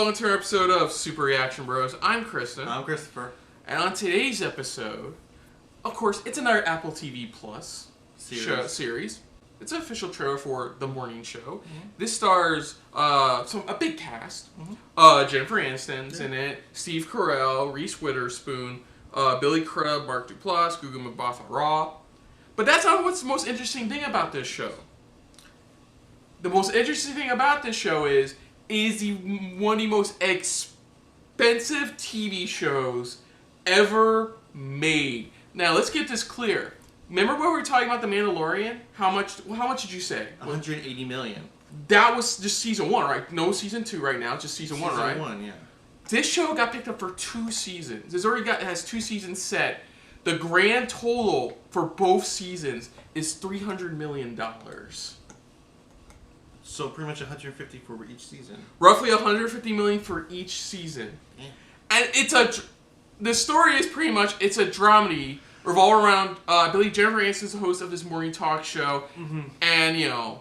welcome to our episode of Super Reaction Bros. I'm Kristen. I'm Christopher. And on today's episode, of course, it's another Apple TV Plus series. It's an official trailer for The Morning Show. Mm-hmm. This stars a big cast. Mm-hmm. Jennifer Aniston's in it, Steve Carell, Reese Witherspoon, Billy Crudup, Mark Duplass, Gugu Mbatha-Raw. But that's not what's the most interesting thing about this show. The most interesting thing about this show is one of the most expensive TV shows ever made. Now, let's get this clear. Remember when we were talking about The Mandalorian? How much did you say? 180 million. That was just season 1, right? No season 2 right now, just season 1, right? Season 1, yeah. This show got picked up for 2 seasons. It has 2 seasons set. The grand total for both seasons is $300 million. So pretty much 150 for each season. Roughly 150 million for each season. Yeah. And the story is pretty much, it's a dramedy revolving around, I believe Jennifer Aniston's the host of this morning talk show. Mm-hmm. And, you know,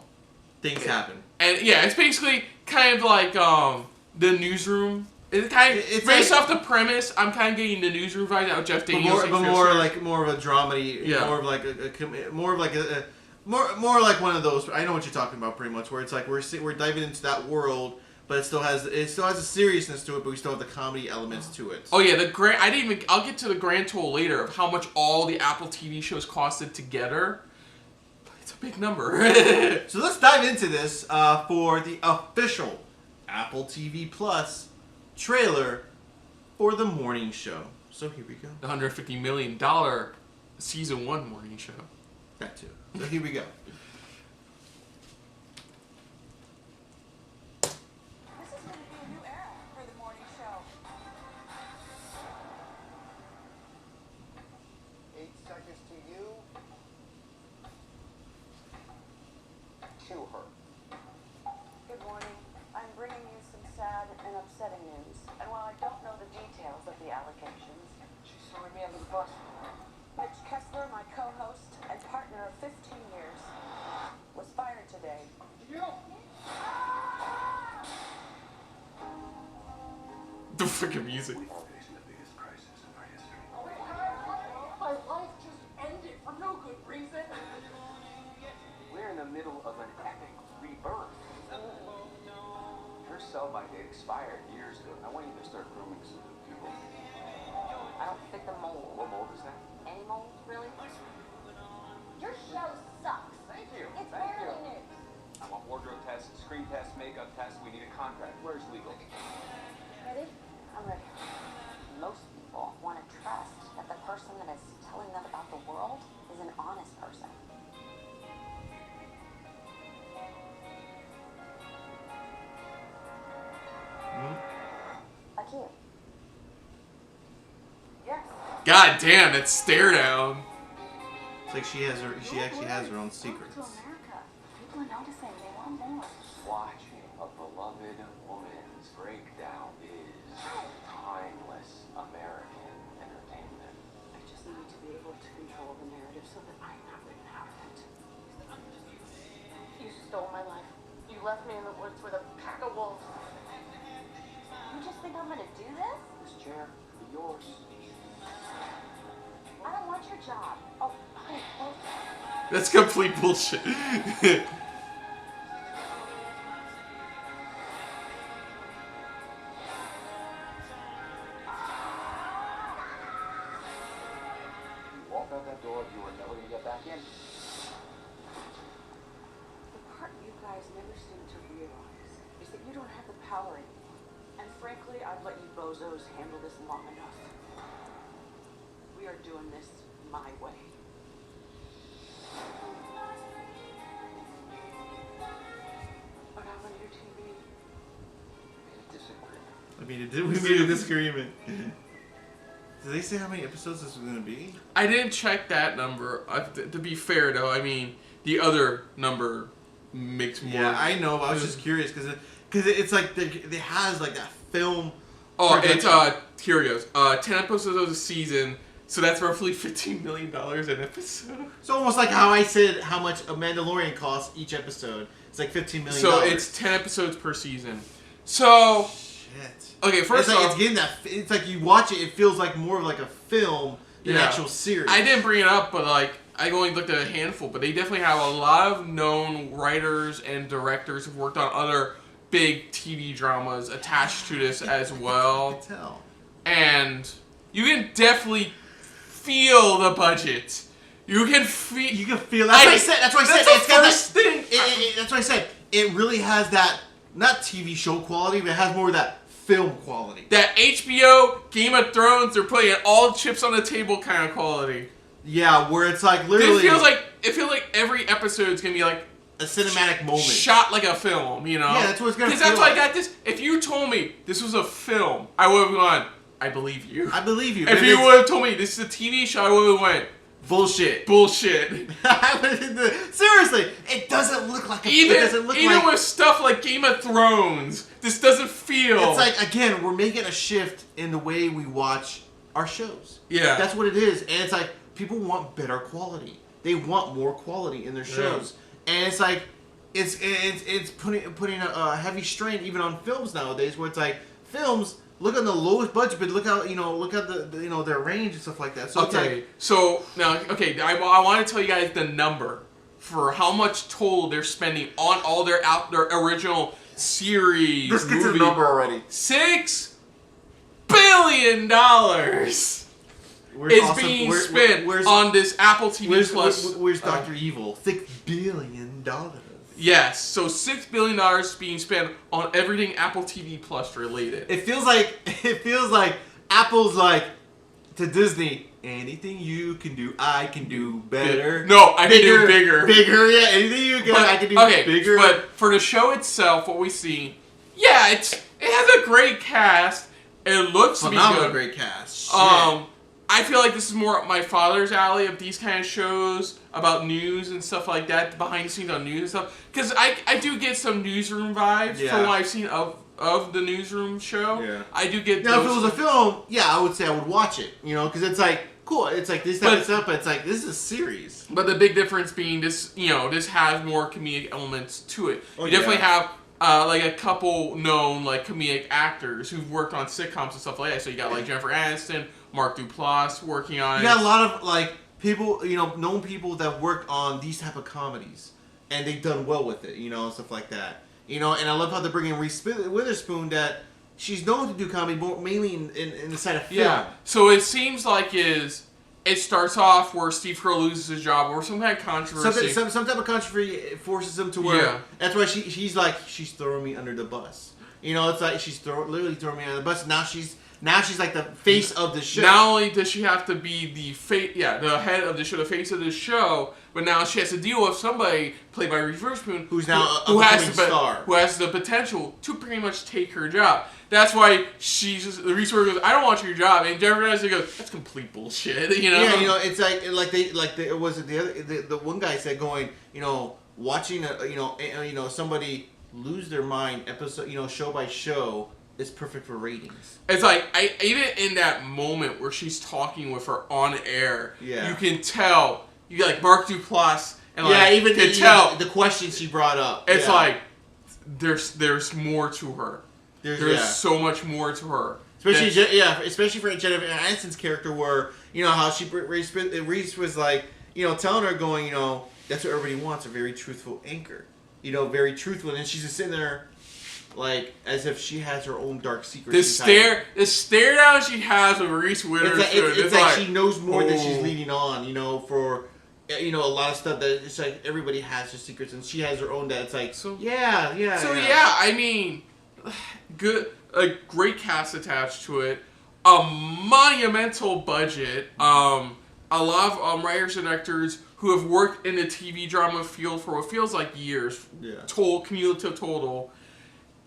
things happen. And yeah, it's basically kind of like the newsroom. It's based off the premise. I'm kind of getting the newsroom vibe out of Jeff Daniels. But more of a dramedy. Yeah. More like one of those. I know what you're talking about, pretty much. Where it's like we're diving into that world, but it still has a seriousness to it, but we still have the comedy elements to it. Oh yeah, I'll get to the grand total later of how much all the Apple TV shows costed together. It's a big number. So let's dive into this for the official Apple TV Plus trailer for The Morning Show. So here we go. The $150 million season 1 morning show. That too. So here we go. This is going to be a new era for The Morning Show. 8 seconds to you. To her. Good morning. I'm bringing you some sad and upsetting news. And while I don't know the details of the allegations, She's throwing me under the bus. Mitch Kessler, my co-host and partner of 15 years, was fired today. The freaking music. We are facing the biggest crisis in our history. My life just ended for no good reason. We're in the middle of an epic rebirth. Your sell-by date expired years ago. I want you to start grooming some new people. I don't fit the mold. What mold is that? Any mold, really? Your show sucks. Thank you. It's Thank you. barely news. I want wardrobe tests, screen tests, makeup tests. We need a contract. Where's legal? Ready? I'm ready. Most people want to trust that the person that is telling them about the world is an honest person. Like you. Yes. God damn, that stare down. It's like she actually has her own secrets. To America. People are noticing. They want more. Watching a beloved woman's breakdown is timeless American entertainment. I just need to be able to control the narrative so that I'm not written out of it. You stole my life. You left me in the woods with a pack of wolves. You just think I'm gonna do this? This chair could be yours. I don't want your job. Oh, okay. Well, That's complete bullshit. You walk out that door, you are never going to get back in. the part you guys never seem to realize is that you don't have the power in you. And frankly, I've let you bozos handle this long enough. We are doing this my way. What happened to your TV? Disagree. We made a disagreement. Did they say how many episodes this was going to be? I didn't check that number. To be fair, though, I mean, the other number makes more. Yeah, I know. But I was just curious because it's like it has like that film. Oh, it's here it goes. 10 episodes of the season, so that's roughly $15 million an episode. It's almost like how I said how much a Mandalorian costs each episode. It's like $15 million. So it's 10 episodes per season. So get. Okay, first it's like, off, it's getting that. It's like you watch it, it feels like more of like a film than an actual series. I didn't bring it up, but like I only looked at a handful, but they definitely have a lot of known writers and directors who've worked on other big TV dramas attached to this as well. I can tell. And you can definitely feel the budget. You can feel. You can feel. That's what I said. That's what I said. That's the first thing. That's what I said. It really has that not TV show quality, but it has more of that film quality. That HBO Game of Thrones, they're putting all chips on the table kind of quality. Yeah, where it's like literally. It feels like every episode's gonna be like a cinematic moment, shot like a film. You know? Yeah, that's what it's gonna. Because that's why I got this. If you told me this was a film, I would have gone. I believe you. I believe you. If you would have told me this is a TV show, I would have went. Bullshit. Bullshit. Seriously, it doesn't look like a even with stuff like Game of Thrones, this doesn't feel. It's like, again, we're making a shift in the way we watch our shows. Yeah. That's what it is. And it's like, people want better quality. They want more quality in their shows. Yeah. And it's like, it's putting a heavy strain even on films nowadays, where it's like, films, look on the lowest budget, but look out, look at the their range and stuff like that. So okay, so now, I want to tell you guys the number for how much total they're spending on all their original series. Let's get to the number already. $6 billion is being spent on this Apple TV Plus. Where's Dr. Evil? $6 billion. Yes, so $6 billion being spent on everything Apple TV Plus related. It feels like Apple's like to Disney. Anything you can do, I can do better. No, I can do bigger. Bigger, yeah. Anything you can, I can do bigger. But for the show itself, what we see, yeah, it has a great cast. It looks phenomenal, great cast. Shit. I feel like this is more up my father's alley of these kind of shows about news and stuff like that, behind the scenes on news and stuff. Because I do get some newsroom vibes from what I've seen of the newsroom show. Yeah. I do get. Now, if it was a film, yeah, I would say I would watch it. Because it's like cool. It's like this type of stuff, but it's like this is a series. But the big difference being this, this has more comedic elements to it. You definitely have. Like a couple known like comedic actors who've worked on sitcoms and stuff like that. So you got like Jennifer Aniston, Mark Duplass working on it. You got a lot of like people, known people that worked on these type of comedies, and they've done well with it, and stuff like that. And I love how they're bringing Reese Witherspoon, that she's known to do comedy more mainly in the side of film. Yeah. So it seems like it starts off where Steve Carell loses his job or some kind of controversy. Some type of controversy forces him to where... Yeah. That's why she's like, she's throwing me under the bus. It's like she's literally throwing me under the bus. Now she's like the face of the show. Not only does she have to be the head of the show, the face of the show, but now she has to deal with somebody played by Reese Witherspoon who's now who has the potential to pretty much take her job. That's why Reese Witherspoon goes, I don't want your job, and Jennifer Aniston goes, that's complete bullshit. Yeah, it's like was it the one guy said going, watching somebody lose their mind episode, show by show. Is perfect for ratings. It's like even in that moment where she's talking with her on air, you can tell. You get like Mark Duplass and even tell the questions she brought up. It's like there's more to her. There's so much more to her. Especially for Jennifer Aniston's character, where how Reese was like telling her going that's what everybody wants, a very truthful anchor, very truthful, and she's just sitting there. Like, as if she has her own dark secrets. The stare down she has with Reese Witherspoon. It's like she knows more than she's leading on, for, a lot of stuff that it's like everybody has their secrets and she has her own that it's like, I mean, a great cast attached to it, a monumental budget, a lot of writers and actors who have worked in the TV drama field for what feels like years, cumulative total.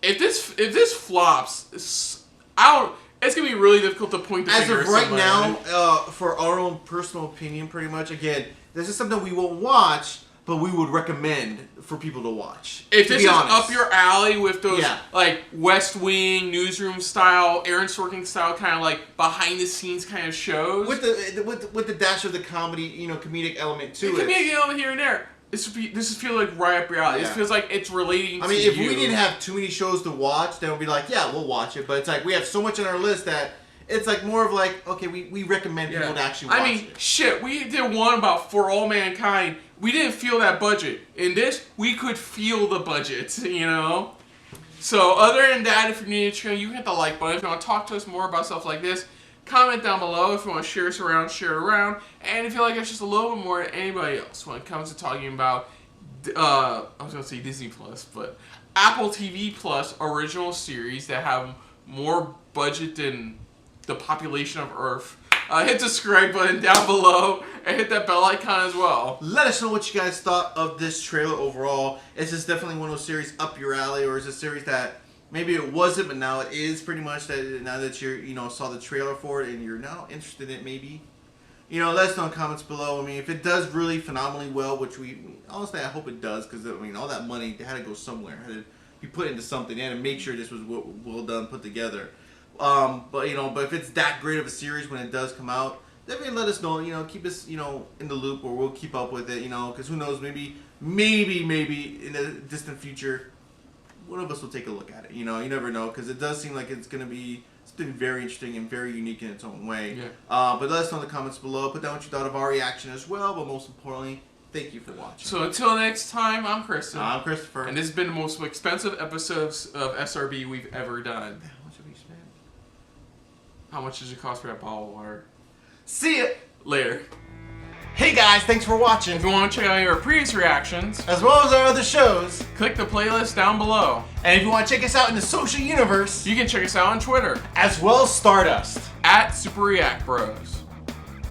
If this flops, it's gonna be really difficult to point the finger at somebody. As of right now, for our own personal opinion, pretty much, again, this is something we won't watch, but we would recommend for people to watch. If this is up your alley with those like West Wing, newsroom style, Aaron Sorkin style, kind of like behind the scenes kind of shows, with the dash of the comedy, comedic element to it. Comedic element here and there. this feels like right up your alley. This feels like it's relating. I mean, to if we didn't have too many shows to watch, then we'd be like, yeah, we'll watch it. But it's like we have so much on our list that it's like more of like, okay, we recommend people to actually watch it. Shit, we did one about For All Mankind. We didn't feel that budget. In this, we could feel the budget, you know? So, other than that, if you're new to the channel, you can hit the like button. If you want to talk to us more about stuff like this, comment down below. If you want to share us around, share it around. And if you like us just a little bit more than anybody else when it comes to talking about, I was going to say Disney Plus, but Apple TV Plus original series that have more budget than the population of Earth. Hit the subscribe button down below and hit that bell icon as well. Let us know what you guys thought of this trailer overall. Is this definitely one of those series up your alley, or is it a series that maybe it wasn't, but now it is pretty much, that now that you're, saw the trailer for it and you're now interested in it maybe? Let us know in the comments below. I mean, if it does really phenomenally well, which honestly, I hope it does, because, all that money had to go somewhere. It had to be put into something. They had to make sure this was well done, put together. But if it's that great of a series when it does come out, definitely let us know. Keep us, in the loop, or we'll keep up with it. Because who knows, maybe in the distant future, one of us will take a look at it. You never know, because it does seem like it's gonna be something very interesting and very unique in its own way. Yeah. But let us know in the comments below. Put down what you thought of our reaction as well. But most importantly, thank you for watching. So until next time, I'm Kristen. I'm Christopher. And this has been the most expensive episodes of SRB we've ever done. How much have we spent? How much does it cost for that bottle of water? See ya Later. Hey guys, thanks for watching. If you want to check out our previous reactions, as well as our other shows, click the playlist down below. And if you want to check us out in the social universe, you can check us out on Twitter as well as Stardust @SuperReactBros.